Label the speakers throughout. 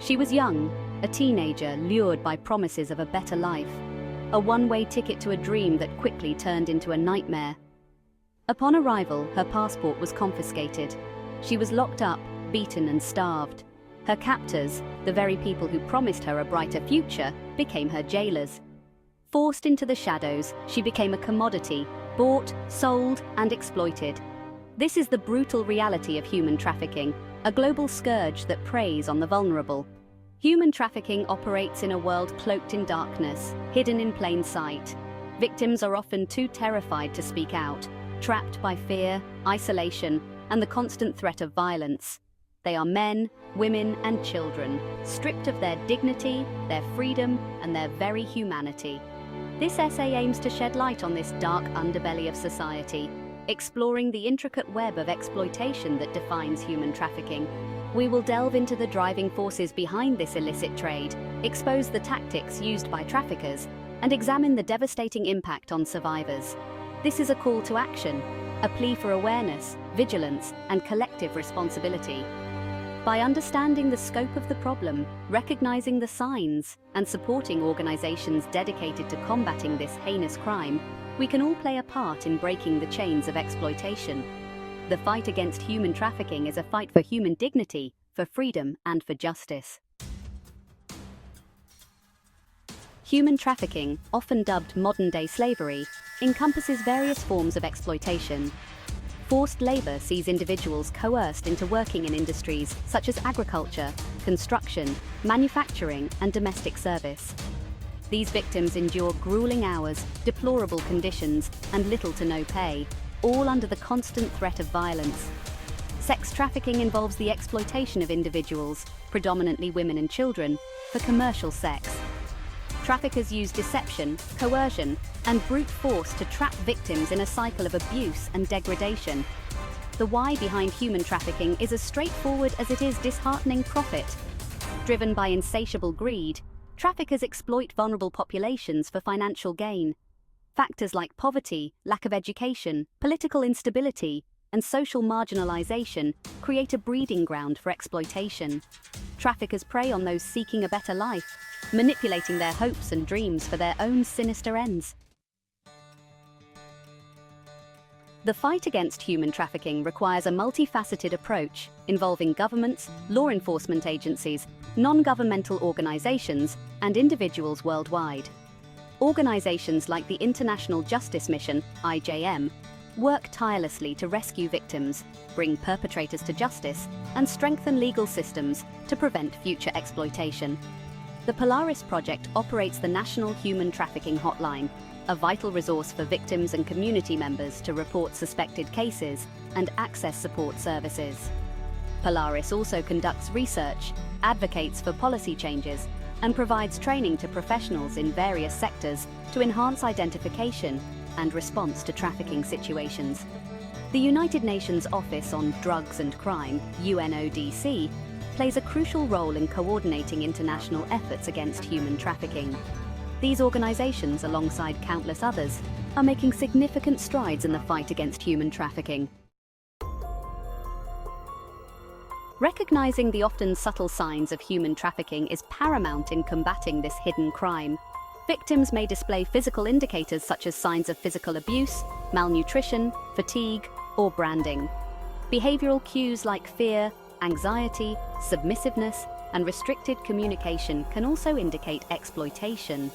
Speaker 1: She was young, a teenager lured by promises of a better life, a one-way ticket to a dream that quickly turned into a nightmare. Upon arrival, her passport was confiscated. She was locked up, beaten and starved. Her captors, the very people who promised her a brighter future, became her jailers. Forced into the shadows, she became a commodity, bought, sold, and exploited. This is the brutal reality of human trafficking, a global scourge that preys on the vulnerable. Human trafficking operates in a world cloaked in darkness, hidden in plain sight. Victims are often too terrified to speak out, trapped by fear, isolation, and the constant threat of violence. They are men, women, and children, stripped of their dignity, their freedom, and their very humanity. This essay aims to shed light on this dark underbelly of society, exploring the intricate web of exploitation that defines human trafficking. We will delve into the driving forces behind this illicit trade, expose the tactics used by traffickers, and examine the devastating impact on survivors. This is a call to action, a plea for awareness, vigilance, and collective responsibility. By understanding the scope of the problem, recognizing the signs, and supporting organizations dedicated to combating this heinous crime, we can all play a part in breaking the chains of exploitation. The fight against human trafficking is a fight for human dignity, for freedom, and for justice. Human trafficking, often dubbed modern-day slavery, encompasses various forms of exploitation. Forced labor sees individuals coerced into working in industries such as agriculture, construction, manufacturing, and domestic service. These victims endure grueling hours, deplorable conditions, and little to no pay, all under the constant threat of violence. Sex trafficking involves the exploitation of individuals, predominantly women and children, for commercial sex. Traffickers use deception, coercion, and brute force to trap victims in a cycle of abuse and degradation. The why behind human trafficking is as straightforward as it is disheartening profit. Driven by insatiable greed, traffickers exploit vulnerable populations for financial gain. Factors like poverty, lack of education, political instability, and social marginalization create a breeding ground for exploitation. Traffickers prey on those seeking a better life, manipulating their hopes and dreams for their own sinister ends. The fight against human trafficking requires a multifaceted approach involving governments, law enforcement agencies, non-governmental organizations, and individuals worldwide. Organizations like the International Justice Mission, IJM, work tirelessly to rescue victims, bring perpetrators to justice, and strengthen legal systems to prevent future exploitation. The Polaris Project operates the National Human Trafficking Hotline, a vital resource for victims and community members to report suspected cases and access support services. Polaris also conducts research, advocates for policy changes, and provides training to professionals in various sectors to enhance identification and response to trafficking situations. The United Nations Office on Drugs and Crime, UNODC, plays a crucial role in coordinating international efforts against human trafficking. These organizations, alongside countless others, are making significant strides in the fight against human trafficking. Recognizing the often subtle signs of human trafficking is paramount in combating this hidden crime. Victims may display physical indicators such as signs of physical abuse, malnutrition, fatigue, or branding. Behavioral cues like fear, anxiety, submissiveness, and restricted communication can also indicate exploitation.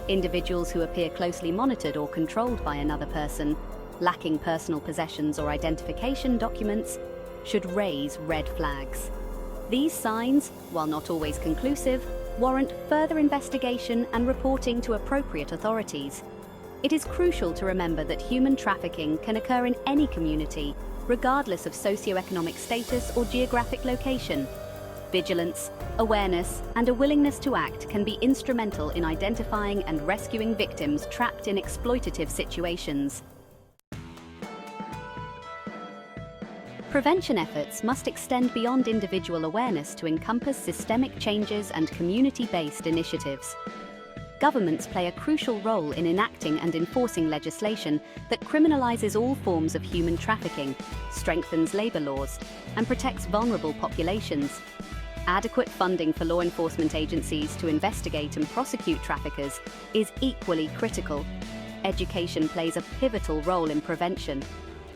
Speaker 1: Individuals who appear closely monitored or controlled by another person, lacking personal possessions or identification documents, should raise red flags. These signs, while not always conclusive, warrant further investigation and reporting to appropriate authorities. It is crucial to remember that human trafficking can occur in any community, regardless of socioeconomic status or geographic location. Vigilance, awareness, and a willingness to act can be instrumental in identifying and rescuing victims trapped in exploitative situations. Prevention efforts must extend beyond individual awareness to encompass systemic changes and community-based initiatives. Governments play a crucial role in enacting and enforcing legislation that criminalizes all forms of human trafficking, strengthens labor laws, and protects vulnerable populations. Adequate funding for law enforcement agencies to investigate and prosecute traffickers is equally critical. Education plays a pivotal role in prevention,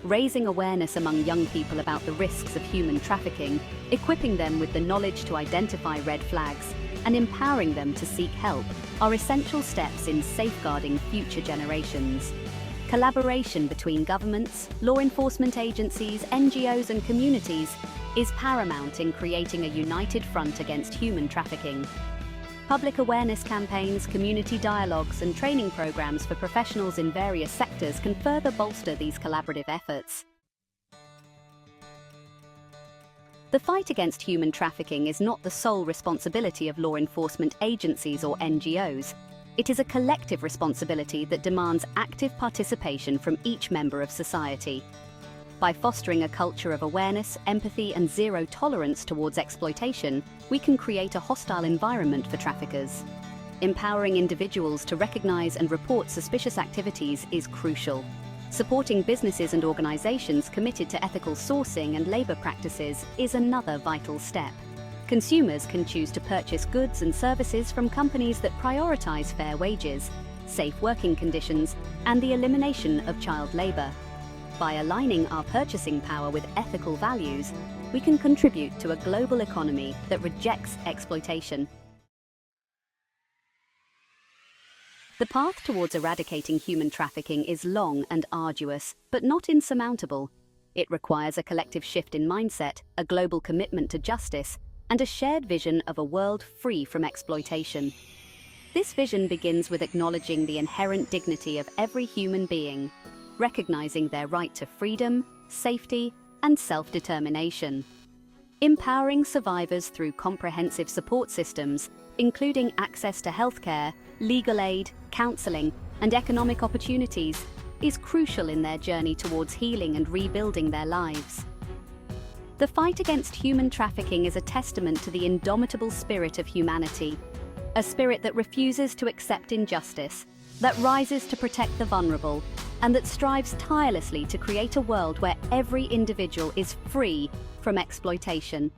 Speaker 1: raising awareness among young people about the risks of human trafficking, equipping them with the knowledge to identify red flags, and empowering them to seek help are essential steps in safeguarding future generations. Collaboration between governments, law enforcement agencies, NGOs, and communities is paramount in creating a united front against human trafficking. Public awareness campaigns, community dialogues, and training programs for professionals in various sectors can further bolster these collaborative efforts. The fight against human trafficking is not the sole responsibility of law enforcement agencies or NGOs. It is a collective responsibility that demands active participation from each member of society. By fostering a culture of awareness, empathy, and zero tolerance towards exploitation, we can create a hostile environment for traffickers. Empowering individuals to recognize and report suspicious activities is crucial. Supporting businesses and organizations committed to ethical sourcing and labor practices is another vital step. Consumers can choose to purchase goods and services from companies that prioritize fair wages, safe working conditions, and the elimination of child labor. By aligning our purchasing power with ethical values, we can contribute to a global economy that rejects exploitation. The path towards eradicating human trafficking is long and arduous, but not insurmountable. It requires a collective shift in mindset, a global commitment to justice, and a shared vision of a world free from exploitation. This vision begins with acknowledging the inherent dignity of every human being, recognizing their right to freedom, safety, and self-determination. Empowering survivors through comprehensive support systems, including access to healthcare, legal aid, counseling, and economic opportunities, is crucial in their journey towards healing and rebuilding their lives. The fight against human trafficking is a testament to the indomitable spirit of humanity, a spirit that refuses to accept injustice, that rises to protect the vulnerable, and that strives tirelessly to create a world where every individual is free from exploitation.